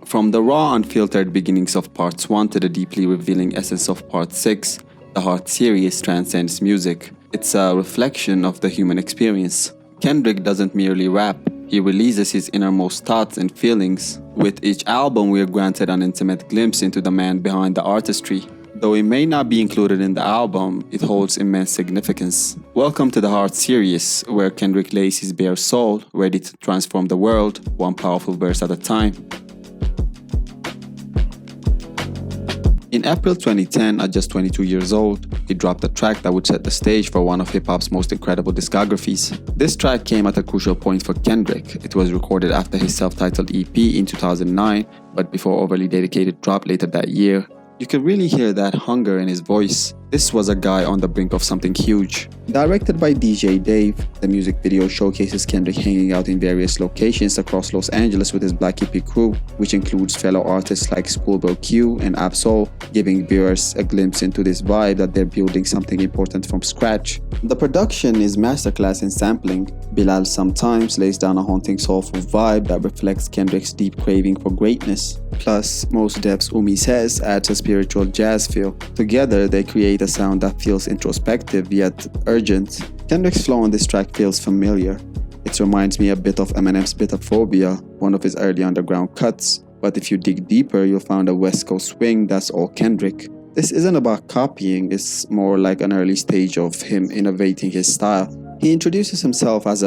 From the raw, unfiltered beginnings of parts 1 to the deeply revealing essence of part 6, the Heart series transcends music. It's a reflection of the human experience. Kendrick doesn't merely rap, he releases his innermost thoughts and feelings. With each album, we are granted an intimate glimpse into the man behind the artistry. Though it may not be included in the album, it holds immense significance. Welcome to the Heart series, where Kendrick lays his bare soul, ready to transform the world, one powerful verse at a time. In April 2010, at just 22 years old, he dropped a track that would set the stage for one of hip-hop's most incredible discographies. This track came at a crucial point for Kendrick. It was recorded after his self-titled EP in 2009, but before Overly Dedicated dropped later that year. You could really hear that hunger in his voice. This was a guy on the brink of something huge. Directed by DJ Dave, the music video showcases Kendrick hanging out in various locations across Los Angeles with his Black Hippie crew, which includes fellow artists like Schoolboy Q and Absol, giving viewers a glimpse into this vibe that they're building something important from scratch. The production is masterclass in sampling. Bilal sometimes lays down a haunting soulful vibe that reflects Kendrick's deep craving for greatness. Plus, Mos Def's Umi Says adds a spiritual jazz feel. Together, they create a sound that feels introspective yet urgent. Kendrick's flow on this track feels familiar. It reminds me a bit of Eminem's Bitophobia, one of his early underground cuts. But if you dig deeper, you'll find a West Coast swing that's all Kendrick. This isn't about copying, it's more like an early stage of him innovating his style. He introduces himself as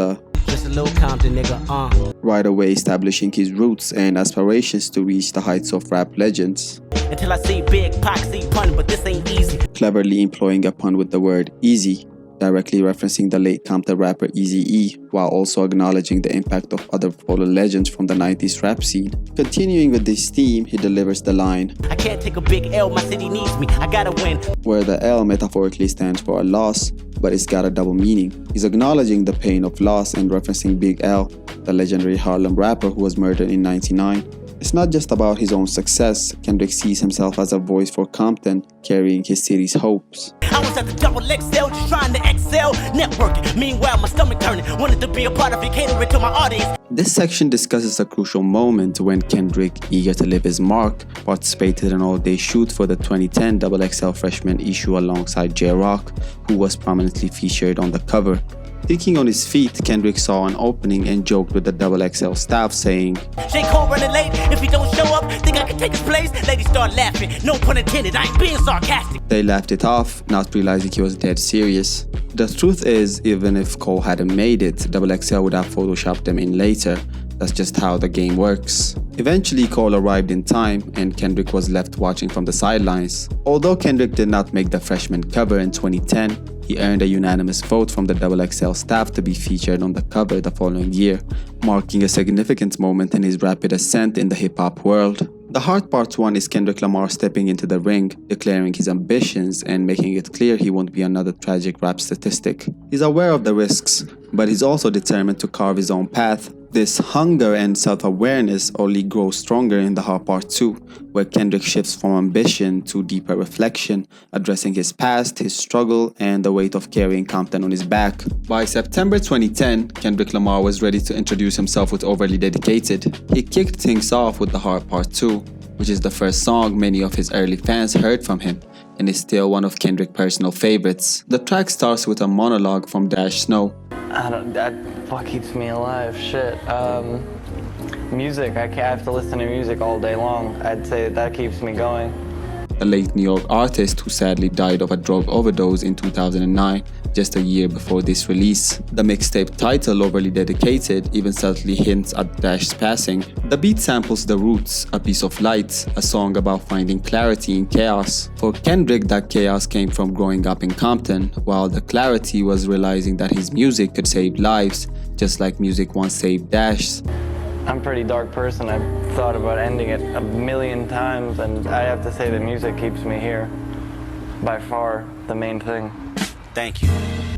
just a little Compton nigga, right away establishing his roots and aspirations to reach the heights of rap legends. Until I see Big Pac, see pun, but this ain't easy. Cleverly employing a pun with the word easy, directly referencing the late Compton rapper Eazy-E, while also acknowledging the impact of other fallen legends from the 90s rap scene. Continuing with this theme, he delivers the line, "I can't take a big L, my city needs me, I gotta win," where the L metaphorically stands for a loss, but it's got a double meaning. He's acknowledging the pain of loss and referencing Big L, the legendary Harlem rapper who was murdered in '99. It's not just about his own success. Kendrick sees himself as a voice for Compton, carrying his city's hopes. I was at the double XL, just trying to excel, networking. Meanwhile, my stomach turning, wanted to be a part of it, catering to my audience. This section discusses a crucial moment when Kendrick, eager to leave his mark, participated in an all-day shoot for the 2010 XXL freshman issue alongside J-Rock, who was prominently featured on the cover. Thinking on his feet, Kendrick saw an opening and joked with the XXL staff, saying, "J. Cole running late, if he don't show up, think I can take his place?" Ladies start laughing, no pun intended, I ain't being sarcastic. They laughed it off, not realizing he was dead serious. The truth is, even if Cole hadn't made it, XXL would have photoshopped them in later. That's just how the game works. Eventually, Cole arrived in time, and Kendrick was left watching from the sidelines. Although Kendrick did not make the freshman cover in 2010, he earned a unanimous vote from the XXL staff to be featured on the cover the following year, marking a significant moment in his rapid ascent in the hip-hop world. The Heart Part 1 is Kendrick Lamar stepping into the ring, declaring his ambitions and making it clear he won't be another tragic rap statistic. He's aware of the risks, but he's also determined to carve his own path. This hunger and self-awareness only grows stronger in the Heart Part 2, where Kendrick shifts from ambition to deeper reflection, addressing his past, his struggle, and the weight of carrying Compton on his back. By September 2010, Kendrick Lamar was ready to introduce himself with Overly Dedicated. He kicked things off with the Heart Part 2, which is the first song many of his early fans heard from him, and is still one of Kendrick's personal favorites. The track starts with a monologue from Dash Snow. That what keeps me alive, shit. Music, I have to listen to music all day long. I'd say that keeps me going. A late New York artist who sadly died of a drug overdose in 2009, just a year before this release. The mixtape title, Overly Dedicated, even subtly hints at Dash's passing. The beat samples The Roots, A Piece of Light, a song about finding clarity in chaos. For Kendrick, that chaos came from growing up in Compton, while the clarity was realizing that his music could save lives, just like music once saved Dash's. I'm a pretty dark person. I've thought about ending it a million times, and I have to say the music keeps me here. By far, the main thing. Thank you.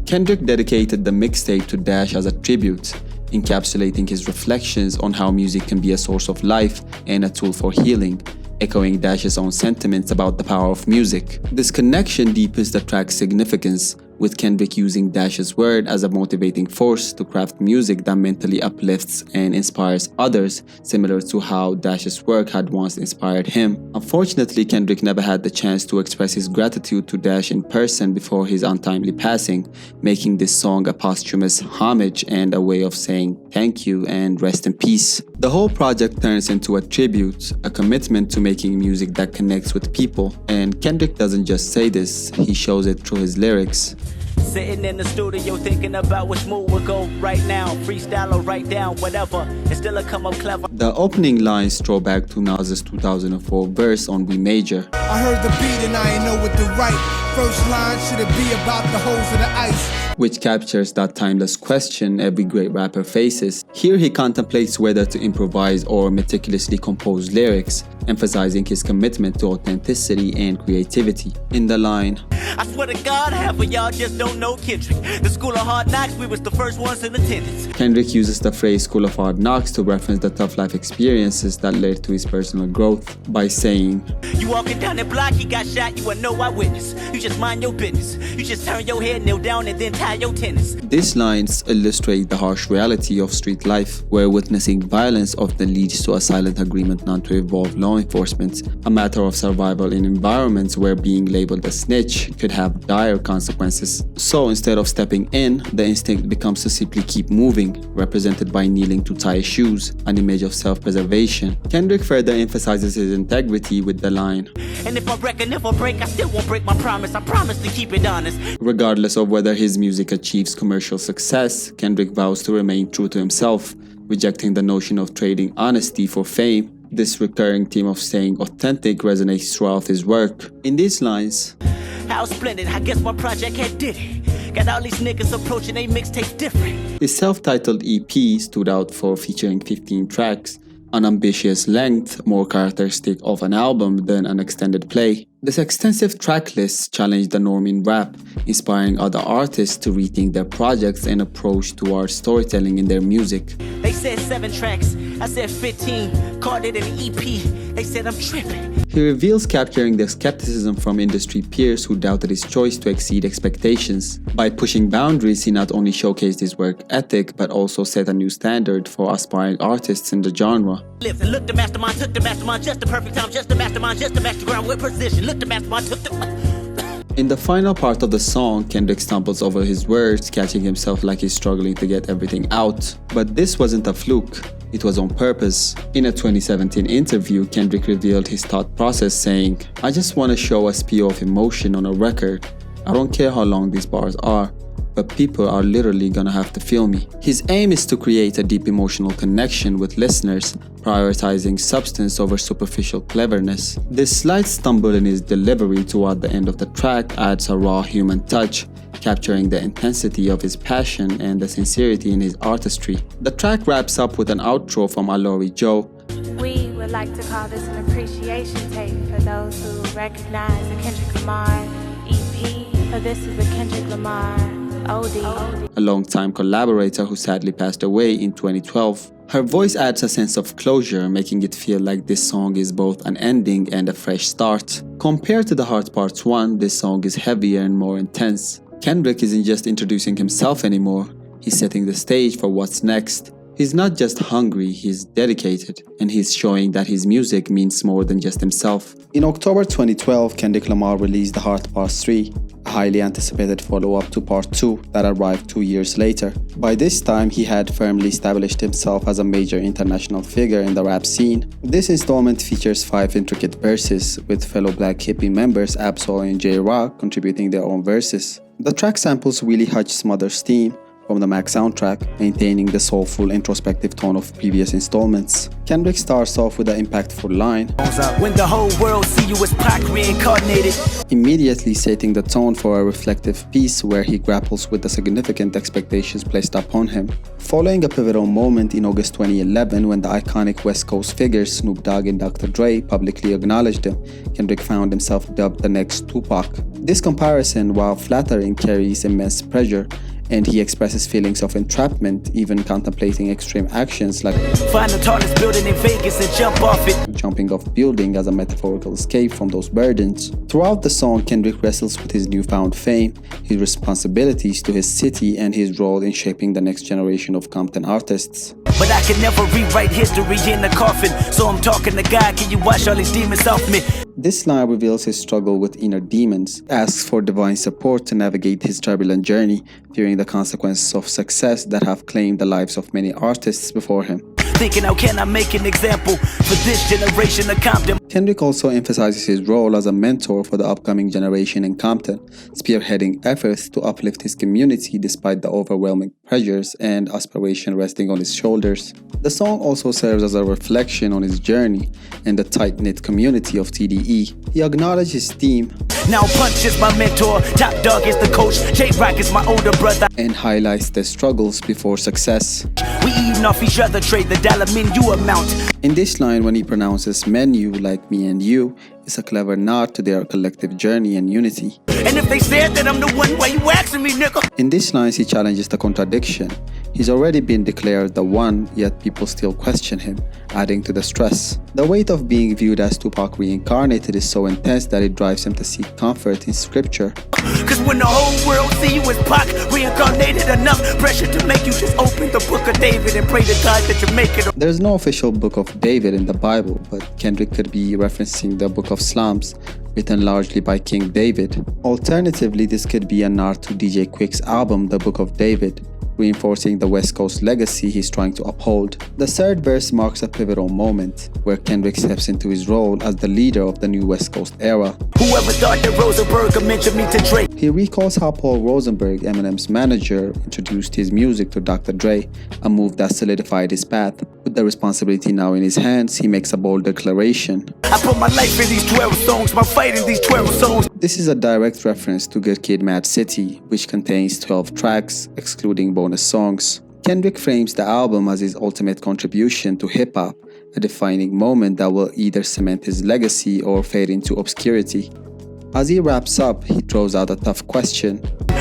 Kendrick dedicated the mixtape to Dash as a tribute, encapsulating his reflections on how music can be a source of life and a tool for healing, echoing Dash's own sentiments about the power of music. This connection deepens the track's significance, with Kendrick using Dash's word as a motivating force to craft music that mentally uplifts and inspires others, similar to how Dash's work had once inspired him. Unfortunately, Kendrick never had the chance to express his gratitude to Dash in person before his untimely passing, making this song a posthumous homage and a way of saying thank you and rest in peace. The whole project turns into a tribute, a commitment to making music that connects with people, and Kendrick doesn't just say this, he shows it through his lyrics. Sitting in the studio thinking about which move will go right now. Freestyle or write down, whatever. It's still a come up clever. The opening lines throw back to Nas's 2004 verse on B Major. I heard the beat and I ain't know what to write. First line, should it be about the holes of the ice? Which captures that timeless question every great rapper faces. Here he contemplates whether to improvise or meticulously compose lyrics, emphasizing his commitment to authenticity and creativity. In the line, I swear to God, half of y'all just don't know Kendrick. The School of Hard Knocks, we was the first ones in attendance. Kendrick uses the phrase School of Hard Knocks to reference the tough life experiences that led to his personal growth by saying, You walking down the block, he got shot, you a no eyewitness. You just mind your business. You just turn your head, kneel down, and then tie your tennis. These lines illustrate the harsh reality of street life, where witnessing violence often leads to a silent agreement not to involve law enforcement, a matter of survival in environments where being labeled a snitch could have dire consequences. So instead of stepping in, the instinct becomes to simply keep moving, represented by kneeling to tie shoes, an image of self-preservation. Kendrick further emphasizes his integrity with the line, And if I wreck and if I break, I still won't break my promise. I promise to keep it honest. Regardless of whether his music achieves commercial success, Kendrick vows to remain true to himself, rejecting the notion of trading honesty for fame. This recurring theme of staying authentic resonates throughout his work. In these lines, How splendid, I guess my project had did it. Got all these niggas approaching they mixtape different. his self-titled EP stood out for featuring 15 tracks, an ambitious length more characteristic of an album than an extended play. This extensive track list challenged the norm in rap, inspiring other artists to rethink their projects and approach towards storytelling in their music. They said 7 tracks, I said 15. Called it an EP, they said I'm tripping. He reveals capturing the skepticism from industry peers who doubted his choice to exceed expectations. By pushing boundaries, he not only showcased his work ethic, but also set a new standard for aspiring artists in the genre. Lives and look, the mastermind took the mastermind, just the perfect time, just the mastermind, just the master ground with precision. Look, the mastermind took the... In the final part of the song, Kendrick stumbles over his words, catching himself like he's struggling to get everything out. But this wasn't a fluke, it was on purpose. In a 2017 interview, Kendrick revealed his thought process saying, I just want to show a spew of emotion on a record. I don't care how long these bars are, but people are literally gonna have to feel me. His aim is to create a deep emotional connection with listeners, prioritizing substance over superficial cleverness. This slight stumble in his delivery toward the end of the track adds a raw human touch, capturing the intensity of his passion and the sincerity in his artistry. The track wraps up with an outro from Alori Joe. We would like to call this an appreciation tape for those who recognize the Kendrick Lamar EP, but this is a Kendrick Lamar OD. A longtime collaborator who sadly passed away in 2012. Her voice adds a sense of closure, making it feel like this song is both an ending and a fresh start. Compared to The Heart Part 1, this song is heavier and more intense. Kendrick isn't just introducing himself anymore, he's setting the stage for what's next. He's not just hungry, he's dedicated, and he's showing that his music means more than just himself. In October 2012, Kendrick Lamar released The Heart Part 3, a highly anticipated follow-up to Part 2 that arrived 2 years later. By this time, he had firmly established himself as a major international figure in the rap scene. This installment features 5 intricate verses, with fellow Black Hippie members Ab-Soul and J-Rock contributing their own verses. The track samples Willie Hutch Smothers' theme from the Mac soundtrack, maintaining the soulful, introspective tone of previous installments. Kendrick starts off with an impactful line, When the whole world see you as Pac reincarnated, immediately setting the tone for a reflective piece where he grapples with the significant expectations placed upon him. Following a pivotal moment in August 2011 when the iconic West Coast figures Snoop Dogg and Dr. Dre publicly acknowledged him, Kendrick found himself dubbed the next Tupac. This comparison, while flattering, carries immense pressure, and he expresses feelings of entrapment, even contemplating extreme actions like Find the tallest building in Vegas and jump off it. jumping off building as a metaphorical escape from those burdens. Throughout the song, Kendrick wrestles with his newfound fame, his responsibilities to his city, and his role in shaping the next generation of Compton artists. But I can never rewrite history in the coffin. So I'm talking to God, can you wash all these demons off me? This line reveals his struggle with inner demons, asks for divine support to navigate his turbulent journey, fearing the consequences of success that have claimed the lives of many artists before him. Thinking how can I make an example for this generation of Compton? Kendrick also emphasizes his role as a mentor for the upcoming generation in Compton, spearheading efforts to uplift his community despite the overwhelming pressures and aspiration resting on his shoulders. The song also serves as a reflection on his journey and the tight-knit community of TDE. He acknowledges his team Now Punch is my mentor, Top Dog is the coach, J-Rock is my older brother. and highlights their struggles before success. We eating off each other, trade the dollar menu amount. In this line, when he pronounces menu like me and you, it's a clever nod to their collective journey and unity. And if they said that I'm the one, why you asking me, nigga? In these lines, he challenges the contradiction. He's already been declared the one, yet people still question him, adding to the stress. The weight of being viewed as Tupac reincarnated is so intense that it drives him to seek comfort in scripture. Cause when the whole world see you as Pac, reincarnated enough pressure to make you just open the book of David and pray to God that you make it. There's no official book of David in the Bible, but Kendrick could be referencing the book of Psalms, written largely by King David. Alternatively, this could be a nod to DJ Quick's album, The Book of David, reinforcing the West Coast legacy he's trying to uphold. The third verse marks a pivotal moment, where Kendrick steps into his role as the leader of the new West Coast era. Whoever thought that Rosenberg would mention me to Drake? He recalls how Paul Rosenberg, Eminem's manager, introduced his music to Dr. Dre, a move that solidified his path. With the responsibility now in his hands, he makes a bold declaration. I put my life in these 12 songs, my fight in these 12 songs. This is a direct reference to Good Kid, Mad City, which contains 12 tracks, excluding bonus songs. Kendrick frames the album as his ultimate contribution to hip-hop, a defining moment that will either cement his legacy or fade into obscurity. As he wraps up, he throws out a tough question.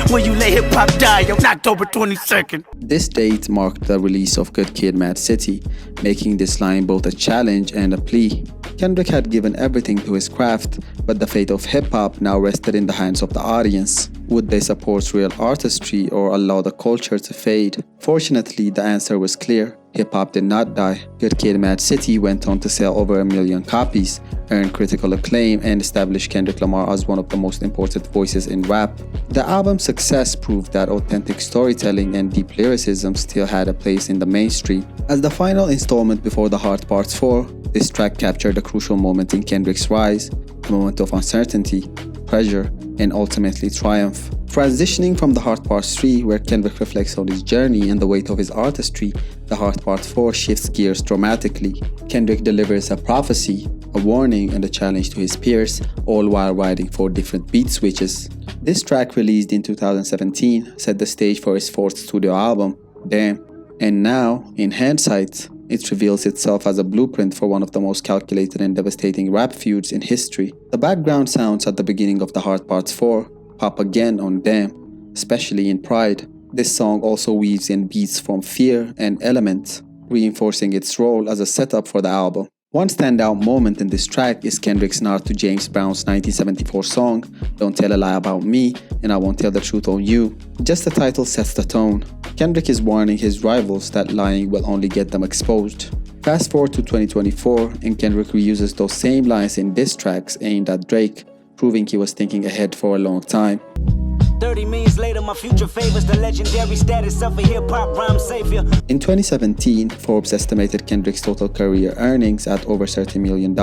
When you let hip-hop die on October 22nd. This date marked the release of Good Kid, Mad City, making this line both a challenge and a plea. Kendrick had given everything to his craft, but the fate of hip-hop now rested in the hands of the audience. Would they support real artistry or allow the culture to fade? Fortunately, the answer was clear. Hip-hop did not die. Good Kid, Mad City went on to sell over 1 million copies, earn critical acclaim, and establish Kendrick Lamar as one of the most important voices in rap. The album's success proved that authentic storytelling and deep lyricism still had a place in the mainstream. As the final installment before The Heart Part 4, this track captured a crucial moment in Kendrick's rise, a moment of uncertainty, pressure, and ultimately triumph. Transitioning from The Heart Part 3, where Kendrick reflects on his journey and the weight of his artistry, The Heart Part 4 shifts gears dramatically. Kendrick delivers a prophecy, a warning, and a challenge to his peers, all while riding 4 different beat switches. This track, released in 2017, set the stage for his 4th studio album, Damn. And now, in hindsight, it reveals itself as a blueprint for one of the most calculated and devastating rap feuds in history. The background sounds at the beginning of The Heart Part 4 pop again on Damn, especially in Pride. This song also weaves in beats from Fear and Element, reinforcing its role as a setup for the album. One standout moment in this track is Kendrick's nod to James Brown's 1974 song, Don't Tell a Lie About Me and I Won't Tell the Truth on You. Just the title sets the tone. Kendrick is warning his rivals that lying will only get them exposed. Fast forward to 2024, and Kendrick reuses those same lines in diss tracks aimed at Drake, proving he was thinking ahead for a long time. 30 minutes later, my future favors the legendary status of a hip-hop rhyme savior. In 2017, Forbes estimated Kendrick's total career earnings at over $30 million.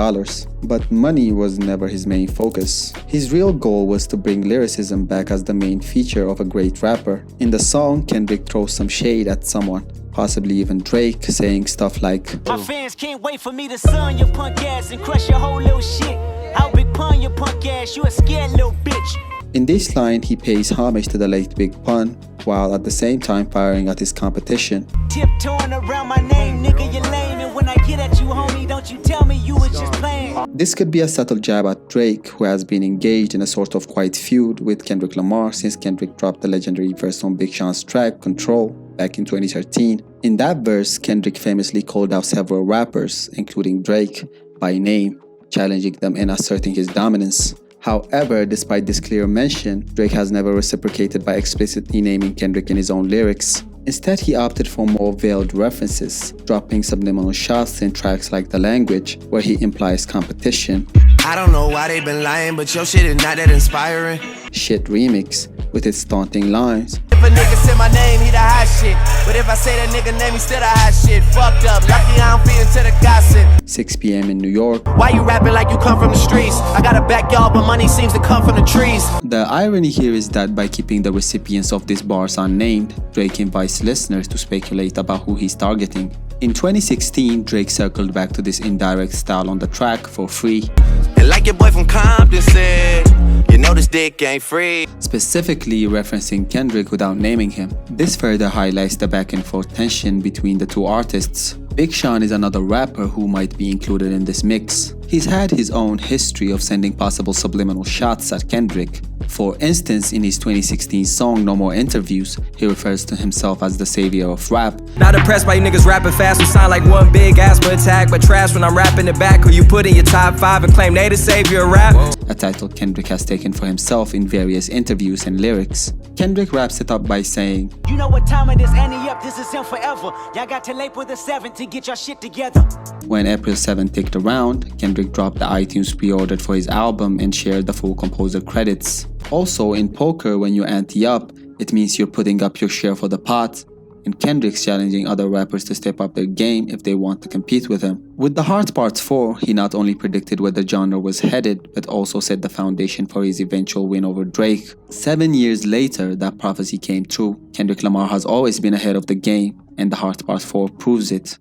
But money was never his main focus. His real goal was to bring lyricism back as the main feature of a great rapper. In the song, Kendrick throws some shade at someone, possibly even Drake, saying stuff like, My fans can't wait for me to sun your punk ass and crush your whole little shit. I'll big pun your punk ass, you a scared little bitch. In this line, he pays homage to the late Big Pun, while at the same time firing at his competition. Tiptoeing around my name, nigga, you lame. And when I get at you, homie, don't you tell me you was just playing. This could be a subtle jab at Drake, who has been engaged in a sort of quiet feud with Kendrick Lamar since Kendrick dropped the legendary verse on Big Sean's track, Control, back in 2013. In that verse, Kendrick famously called out several rappers, including Drake, by name, challenging them and asserting his dominance. However, despite this clear mention, Drake has never reciprocated by explicitly naming Kendrick in his own lyrics. Instead, he opted for more veiled references, dropping subliminal shots in tracks like The Language, where he implies competition. I don't know why they been lying, but your shit is not that inspiring. Shit Remix, with its taunting lines. If a nigga say my name, he the hot shit. But if I say that nigga name, he still the hot shit. Fucked up, lucky I don't fit into the gossip. 6 p.m. in New York. Why you rapping like you come from the streets? I got a backyard, but money seems to come from the trees. The irony here is that by keeping the recipients of these bars unnamed, Drake invites listeners to speculate about who he's targeting. In 2016, Drake circled back to this indirect style on the track for free. And like your boy from Compton said, you know this dick ain't free. Specifically referencing Kendrick without naming him. This further highlights the back and forth tension between the two artists. Big Sean is another rapper who might be included in this mix. He's had his own history of sending possible subliminal shots at Kendrick. For instance, in his 2016 song No More Interviews, he refers to himself as the savior of rap. Not impressed by you niggas rapping fast, we sound like one big ass but attack, but trash when I'm rapping it back. Who you put in your top 5 and claim they the savior of rap? A title Kendrick has taken for himself in various interviews and lyrics. Kendrick wraps it up by saying, "You know what time it is, Annie up, this is him forever. Y'all got till April the 7th to get your shit together." When April 7 ticked around, Kendrick dropped the iTunes pre-ordered for his album and shared the full composer credits. Also, in poker, when you ante up, it means you're putting up your share for the pot, and Kendrick's challenging other rappers to step up their game if they want to compete with him. With The Heart Part 4, he not only predicted where the genre was headed, but also set the foundation for his eventual win over Drake. 7 years later, that prophecy came true. Kendrick Lamar has always been ahead of the game, and The Heart Part 4 proves it.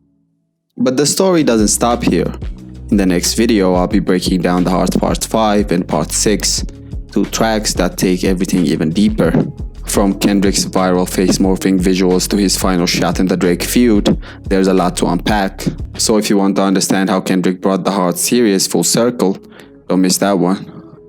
But the story doesn't stop here. In the next video, I'll be breaking down The Heart Part 5 and Part 6, two tracks that take everything even deeper. From Kendrick's viral face-morphing visuals to his final shot in the Drake feud, there's a lot to unpack. So if you want to understand how Kendrick brought the Heart series full circle, don't miss that one.